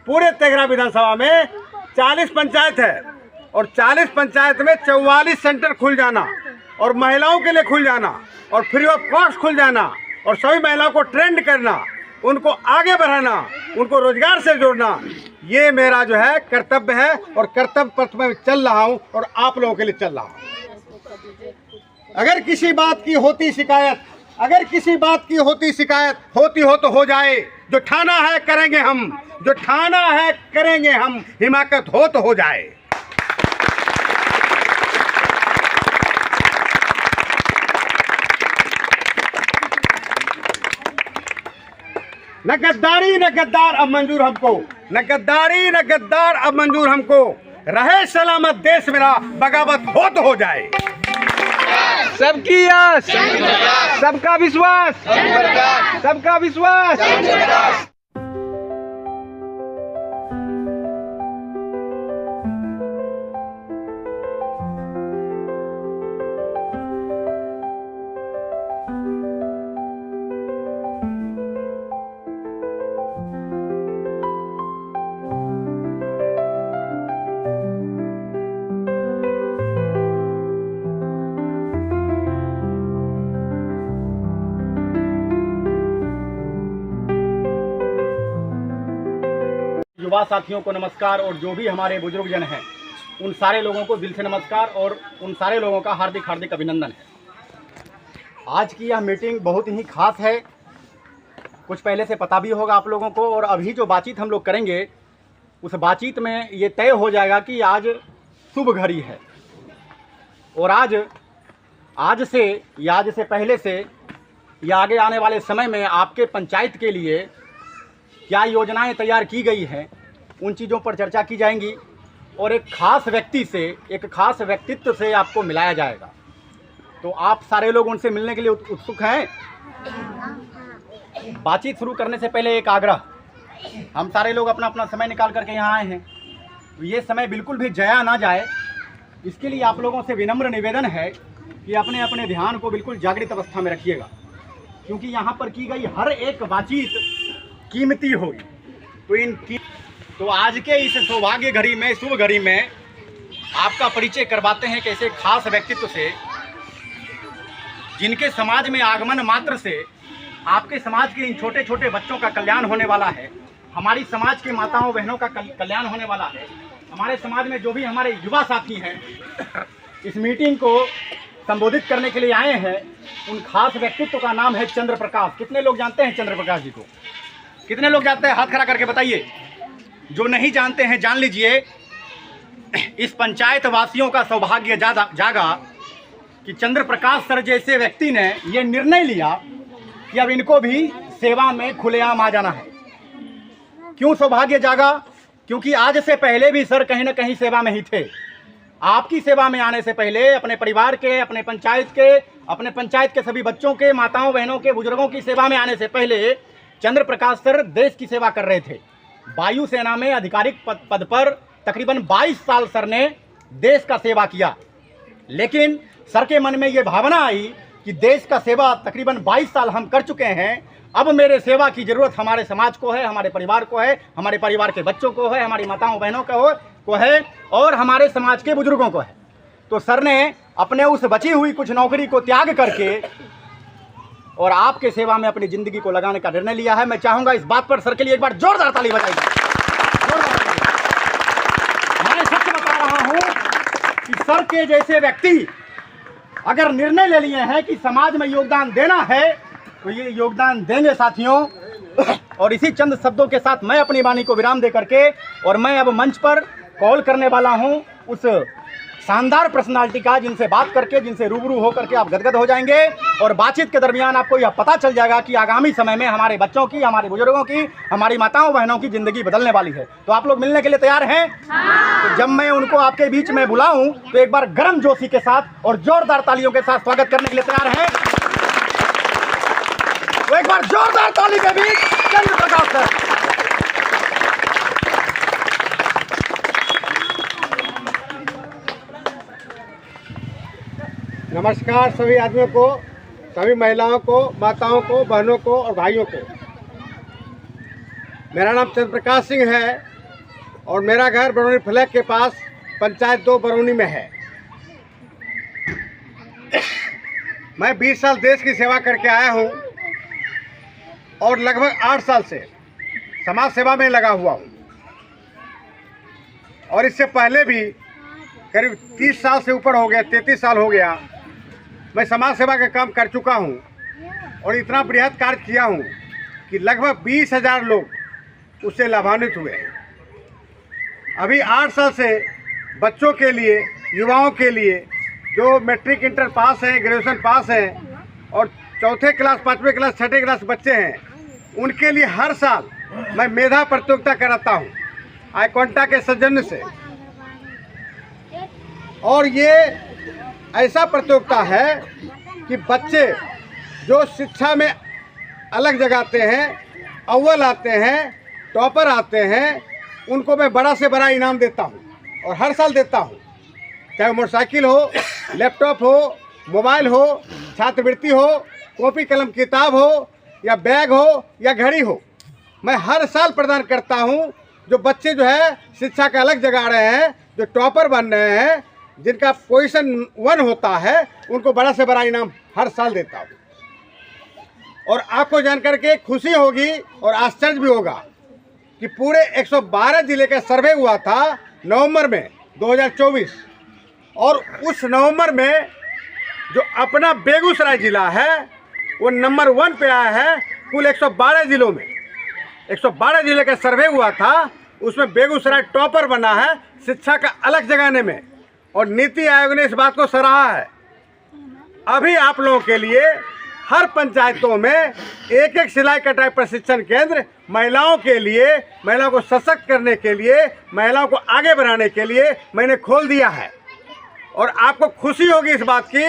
पूरे तेघरा विधानसभा में 40 पंचायत है और 40 पंचायत में 44 सेंटर खुल जाना और महिलाओं के लिए खुल जाना और फ्री ऑफ कॉस्ट खुल जाना और सभी महिलाओं को ट्रेंड करना, उनको आगे बढ़ाना, उनको रोजगार से जोड़ना, ये मेरा जो है कर्तव्य है और कर्तव्य पथ में चल रहा हूँ और आप लोगों के लिए चल रहा हूँ। अगर किसी बात की होती शिकायत, अगर किसी बात की होती शिकायत होती हो तो हो जाए, जो ठाना है करेंगे हम, जो ठाना है करेंगे हम, हिमाकत हो तो हो जाए। न गद्दारी न गद्दार अब मंजूर हमको, न गद्दारी न गद्दार अब मंजूर हमको, रहे सलामत देश मेरा, बगावत हो तो हो जाए। सबकी आस, सबका विश्वास, सबका विश्वास। युवा साथियों को नमस्कार और जो भी हमारे बुजुर्गजन हैं उन सारे लोगों को दिल से नमस्कार और उन सारे लोगों का हार्दिक हार्दिक अभिनंदन है। आज की यह मीटिंग बहुत ही खास है। कुछ पहले से पता भी होगा आप लोगों को और अभी जो बातचीत हम लोग करेंगे उस बातचीत में ये तय हो जाएगा कि आज शुभ घड़ी है और आज से या आज से पहले से या आगे आने वाले समय में आपके पंचायत के लिए क्या योजनाएं तैयार की गई हैं उन चीज़ों पर चर्चा की जाएंगी और एक खास व्यक्ति से, एक खास व्यक्तित्व से आपको मिलाया जाएगा। तो आप सारे लोग उनसे मिलने के लिए उत्सुक हैं। बातचीत शुरू करने से पहले एक आग्रह, हम सारे लोग अपना अपना समय निकाल करके यहाँ आए हैं, तो ये समय बिल्कुल भी जया ना जाए, इसके लिए आप लोगों से विनम्र निवेदन है कि अपने अपने ध्यान को बिल्कुल जागृत अवस्था में रखिएगा, क्योंकि यहाँ पर की गई हर एक बातचीत कीमती होगी। तो आज के इस सौभाग्य घड़ी में, शुभ घड़ी में आपका परिचय करवाते हैं कैसे खास व्यक्तित्व से, जिनके समाज में आगमन मात्र से आपके समाज के इन छोटे छोटे बच्चों का कल्याण होने वाला है, हमारी समाज के माताओं बहनों का कल्याण होने वाला है। हमारे समाज में जो भी हमारे युवा साथी हैं इस मीटिंग को संबोधित करने के लिए आए हैं, उन खास व्यक्तित्व का नाम है चंद्र प्रकाश। कितने लोग जानते हैं चंद्र प्रकाश जी को? कितने लोग जानते हैं? हाथ खड़ा करके बताइए। जो नहीं जानते हैं जान लीजिए। इस पंचायत वासियों का सौभाग्य जागा कि चंद्र प्रकाश सर जैसे व्यक्ति ने ये निर्णय लिया कि अब इनको भी सेवा में खुलेआम आ जाना है। क्यों सौभाग्य जागा? क्योंकि आज से पहले भी सर कहीं ना कहीं सेवा में ही थे। आपकी सेवा में आने से पहले अपने परिवार के, अपने पंचायत के सभी बच्चों के, माताओं बहनों के, बुजुर्गों की सेवा में आने से पहले चंद्र प्रकाश सर देश की सेवा कर रहे थे। वायुसेना में आधिकारिक पद पर तकरीबन 22 साल सर ने देश का सेवा किया, लेकिन सर के मन में ये भावना आई कि देश का सेवा तकरीबन 22 साल हम कर चुके हैं, अब मेरे सेवा की ज़रूरत हमारे समाज को है, हमारे परिवार को है, हमारे परिवार के बच्चों को है, हमारी माताओं बहनों को है और हमारे समाज के बुजुर्गों को है। तो सर ने अपने उस बची हुई कुछ नौकरी को त्याग करके और आपके सेवा में अपनी ज़िंदगी को लगाने का निर्णय लिया है। मैं चाहूँगा इस बात पर सर के लिए एक बार जोरदार ताली बजाइए। मैं सच बता रहा हूँ कि सर के जैसे व्यक्ति अगर निर्णय ले लिए हैं कि समाज में योगदान देना है तो ये योगदान देंगे साथियों। और इसी चंद शब्दों के साथ मैं अपनी वाणी को विराम दे करके और मैं अब मंच पर कॉल करने वाला हूँ उस शानदार पर्सनालिटी का, जिनसे बात करके, जिनसे रूबरू हो करके आप गदगद हो जाएंगे और बातचीत के दरमियान आपको यह पता चल जाएगा कि आगामी समय में हमारे बच्चों की, हमारे बुजुर्गों की, हमारी माताओं बहनों की ज़िंदगी बदलने वाली है। तो आप लोग मिलने के लिए तैयार हैं? तो जब मैं उनको आपके बीच में बुलाऊं तो एक बार गर्म जोशी के साथ और जोरदार तालियों के साथ स्वागत करने के लिए तैयार हैं? तो एक बार जोरदार ताली के बीच चंद्र प्रकाश सर। नमस्कार सभी आदमियों को, सभी महिलाओं को, माताओं को, बहनों को और भाइयों को। मेरा नाम चंद्र प्रकाश सिंह है और मेरा घर बरौनी फ्लैग के पास पंचायत 2 बरौनी में है। मैं 20 साल देश की सेवा करके आया हूँ और लगभग 8 साल से समाज सेवा में लगा हुआ हूँ। और इससे पहले भी करीब 30 साल से ऊपर हो गया, 33 साल हो गया मैं समाज सेवा का काम कर चुका हूँ और इतना बृहद कार्य किया हूँ कि लगभग 20,000 लोग उससे लाभान्वित हुए हैं। अभी 8 साल से बच्चों के लिए, युवाओं के लिए जो मैट्रिक इंटर पास हैं, ग्रेजुएशन पास हैं और 4थे क्लास, 5वीं क्लास, 6ठे क्लास बच्चे हैं, उनके लिए हर साल मैं मेधा प्रतियोगिता कराता हूँ आईकॉन्टा के सौजन्य से। और ये ऐसा प्रतियोगिता है कि बच्चे जो शिक्षा में अलग जगाते हैं, अव्वल आते हैं, टॉपर आते हैं, उनको मैं बड़ा से बड़ा इनाम देता हूँ और हर साल देता हूँ। चाहे मोटरसाइकिल हो, लैपटॉप हो, मोबाइल हो, छात्रवृत्ति हो, कॉपी कलम किताब हो या बैग हो या घड़ी हो, मैं हर साल प्रदान करता हूँ। जो बच्चे जो है शिक्षा का अलग जगा रहे हैं, जो टॉपर बन रहे हैं, जिनका पोजीशन 1 होता है, उनको बड़ा से बड़ा इनाम हर साल देता हूँ। और आपको जानकर के खुशी होगी और आश्चर्य भी होगा कि पूरे 112 जिले का सर्वे हुआ था नवंबर में 2024 और उस नवंबर में जो अपना बेगूसराय जिला है वो नंबर 1 पे आया है। कुल 112 जिलों में 112 जिले का सर्वे हुआ था, उसमें बेगूसराय टॉपर बना है शिक्षा का अलग जगाने में और नीति आयोग ने इस बात को सराहा है। अभी आप लोगों के लिए हर पंचायतों में एक सिलाई कटाई प्रशिक्षण केंद्र महिलाओं के लिए, महिलाओं को सशक्त करने के लिए, महिलाओं को आगे बढ़ाने के लिए मैंने खोल दिया है। और आपको खुशी होगी इस बात की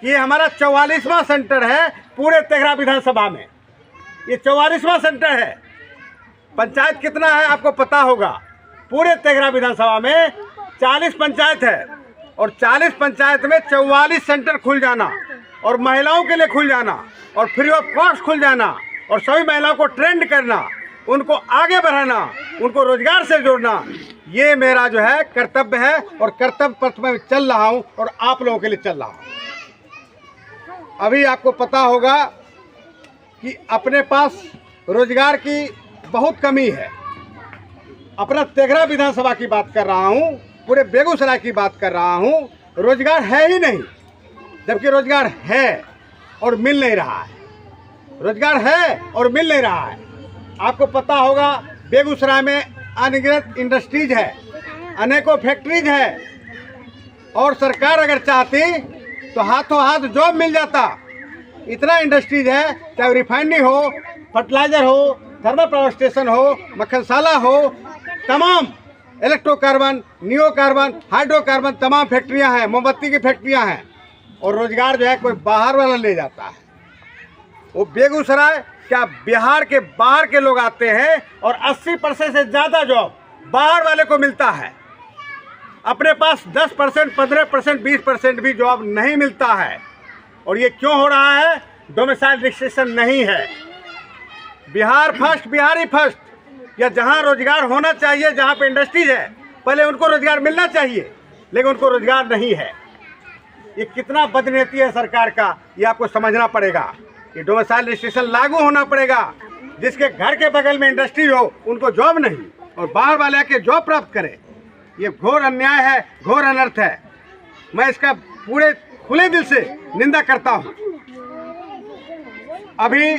कि ये हमारा 44वां सेंटर है पूरे तेघरा विधानसभा में। ये 44वां सेंटर है। पंचायत कितना है आपको पता होगा। पूरे तेघरा विधानसभा में 40 पंचायत है और 40 पंचायत में 44 सेंटर खुल जाना और महिलाओं के लिए खुल जाना और फ्री ऑफ कॉस्ट खुल जाना और सभी महिलाओं को ट्रेंड करना, उनको आगे बढ़ाना, उनको रोजगार से जोड़ना, ये मेरा जो है कर्तव्य है और कर्तव्य पथ में चल रहा हूँ और आप लोगों के लिए चल रहा हूँ। अभी आपको पता होगा कि अपने पास रोजगार की बहुत कमी है। अपना तेघरा विधानसभा की बात कर रहा हूँ, पूरे बेगूसराय की बात कर रहा हूँ, रोजगार है ही नहीं, जबकि रोजगार है और मिल नहीं रहा है। रोजगार है और मिल नहीं रहा है। आपको पता होगा बेगूसराय में अनगिनत इंडस्ट्रीज है, अनेकों फैक्ट्रीज है और सरकार अगर चाहती तो हाथों हाथ जॉब मिल जाता। इतना इंडस्ट्रीज है, चाहे रिफाइनरी हो, फर्टिलाइजर हो, थर्मल पावर स्टेशन हो, मक्खनशाला हो, तमाम इलेक्ट्रोकार्बन, नियोकार्बन, हाइड्रोकार्बन तमाम फैक्ट्रियां हैं, मोमबत्ती की फैक्ट्रियां हैं और रोजगार जो है कोई बाहर वाला ले जाता है। वो बेगूसराय क्या बिहार के बाहर के लोग आते हैं और 80% से ज़्यादा जॉब बाहर वाले को मिलता है। अपने पास 10%, 15%, 20% भी जॉब नहीं मिलता है। और ये क्यों हो रहा है? डोमिसाइल रजिस्ट्रेशन नहीं है। बिहार फर्स्ट, बिहारी फर्स्ट, या जहाँ रोजगार होना चाहिए, जहाँ पे इंडस्ट्रीज है, पहले उनको रोजगार मिलना चाहिए, लेकिन उनको रोजगार नहीं है। ये कितना बदनीति है सरकार का, ये आपको समझना पड़ेगा। ये डोमिसाइल रजिस्ट्रेशन लागू होना पड़ेगा। जिसके घर के बगल में इंडस्ट्री हो उनको जॉब नहीं और बाहर वाले आके जॉब प्राप्त करें, ये घोर अन्याय है, घोर अनर्थ है। मैं इसका पूरे खुले दिल से निंदा करता हूँ। अभी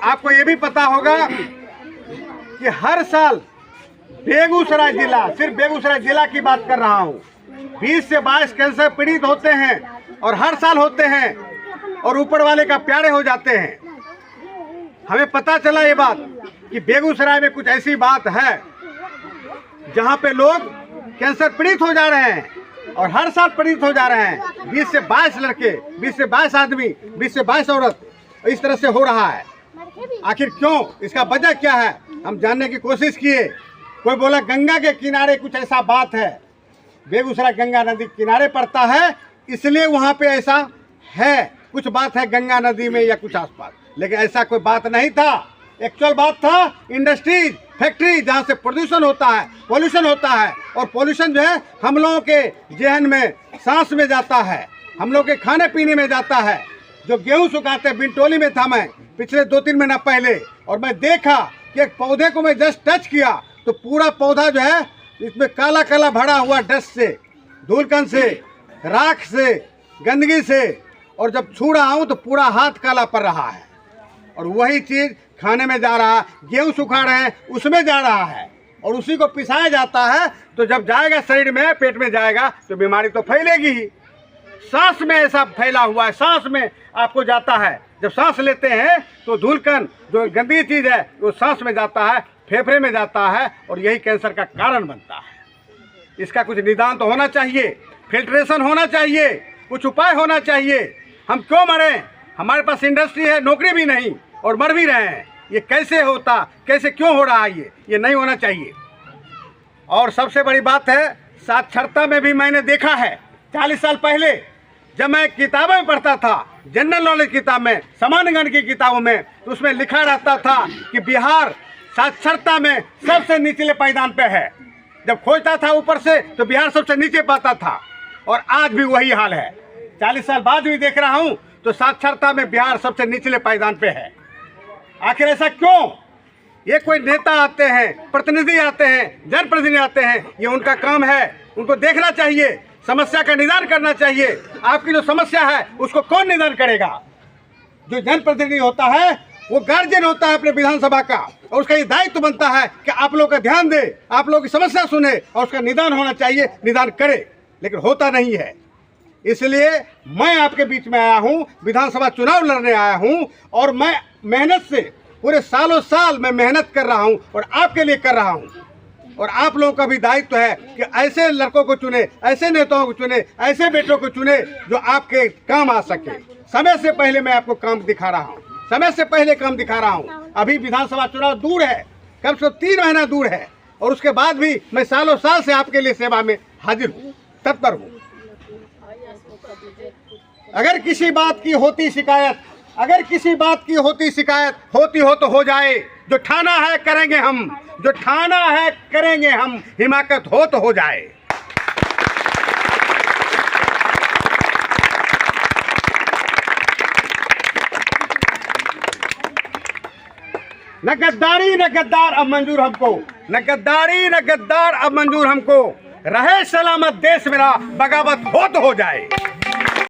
आपको ये भी पता होगा कि हर साल बेगूसराय जिला, सिर्फ बेगूसराय जिला की बात कर रहा हूँ, 20 से 22 कैंसर पीड़ित होते हैं और हर साल होते हैं और ऊपर वाले का प्यारे हो जाते हैं। हमें पता चला ये बात कि बेगूसराय में कुछ ऐसी बात है जहाँ पे लोग कैंसर पीड़ित हो जा रहे हैं और हर साल पीड़ित हो जा रहे हैं। 20 से 22 लड़के, 20 से 22 आदमी, 20 से 22 औरत, इस तरह से हो रहा है। आखिर क्यों? इसका वजह क्या है? हम जानने की कोशिश किए। कोई बोला गंगा के किनारे कुछ ऐसा बात है, बेगूसराय गंगा नदी किनारे पड़ता है इसलिए वहाँ पे ऐसा है, कुछ बात है गंगा नदी में या कुछ आसपास, लेकिन ऐसा कोई बात नहीं था। एक्चुअल बात था इंडस्ट्रीज, फैक्ट्री जहाँ से प्रदूषण होता है, पोल्यूशन होता है, और पोल्यूशन जो है हम लोगों के जेहन में, सांस में जाता है, हम लोग के खाने पीने में जाता है। जो गेहूँ सुखाते, बिनटोली में था मैं पिछले 2-3 महीना पहले, और मैं देखा कि एक पौधे को मैं जस्ट टच किया तो पूरा पौधा जो है इसमें काला काला भरा हुआ डस्ट से, धूलकण से, राख से, गंदगी से, और जब छू रहा हूँ तो पूरा हाथ काला पड़ रहा है। और वही चीज़ खाने में जा रहा है, गेहूँ सुखा रहे हैं उसमें जा रहा है, और उसी को पिसाया जाता है। तो जब जाएगा शरीर में, पेट में जाएगा तो बीमारी तो फैलेगी ही। सांस में ऐसा फैला हुआ है, सांस में आपको जाता है। जब सांस लेते हैं तो धूलकण, जो गंदी चीज़ है, वो सांस में जाता है, फेफड़े में जाता है, और यही कैंसर का कारण बनता है। इसका कुछ निदान तो होना चाहिए, फिल्ट्रेशन होना चाहिए, कुछ उपाय होना चाहिए। हम क्यों मरें? हमारे पास इंडस्ट्री है, नौकरी भी नहीं, और मर भी रहे हैं। ये कैसे होता, कैसे क्यों हो रहा है? ये नहीं होना चाहिए। और सबसे बड़ी बात है, साक्षरता में भी मैंने देखा है 40 साल पहले जब मैं किताबें में पढ़ता था, जनरल नॉलेज किताब में, सामान्य ज्ञान की किताबों में, तो उसमें लिखा रहता था कि बिहार साक्षरता में सबसे निचले पायदान पे है। जब खोजता था ऊपर से तो बिहार सबसे नीचे पाता था, और आज भी वही हाल है। 40 साल बाद भी देख रहा हूँ तो साक्षरता में बिहार सबसे निचले पायदान पे है। आखिर ऐसा क्यों? ये कोई नेता आते हैं, प्रतिनिधि आते हैं, जनप्रतिनिधि आते हैं, ये उनका काम है, उनको देखना चाहिए, समस्या का निदान करना चाहिए। आपकी जो समस्या है उसको कौन निदान करेगा? जो जनप्रतिनिधि होता है वो गार्जियन होता है अपने विधानसभा का, और उसका ये दायित्व बनता है कि आप लोग का ध्यान दे, आप लोग की समस्या सुने, और उसका निदान होना चाहिए, निदान करे, लेकिन होता नहीं है। इसलिए मैं आपके बीच में आया हूँ, विधानसभा चुनाव लड़ने आया हूँ, और मैं मेहनत से पूरे सालों साल मैं मेहनत कर रहा हूँ, और आपके लिए कर रहा हूँ। और आप लोगों का भी दायित्व है कि ऐसे लड़कों को चुने, ऐसे नेताओं को चुने, ऐसे बेटों को चुने जो आपके काम आ सके। समय से पहले मैं आपको काम दिखा रहा हूँ, समय से पहले काम दिखा रहा हूँ। अभी विधानसभा चुनाव दूर है, कम से कम 3 महीना दूर है, और उसके बाद भी मैं सालों साल से आपके लिए सेवा में हाजिर हूँ, तत्पर हूँ। अगर किसी बात की होती शिकायत, अगर किसी बात की होती शिकायत, होती हो तो हो जाए, जो ठाना है करेंगे हम, जो ठाना है करेंगे हम, हिमाकत हो तो हो जाए। न गद्दारी न गद्दार अब मंजूर हमको, न गद्दारी न गद्दार अब मंजूर हमको, रहे सलामत देश मेरा, बगावत हो तो हो जाए।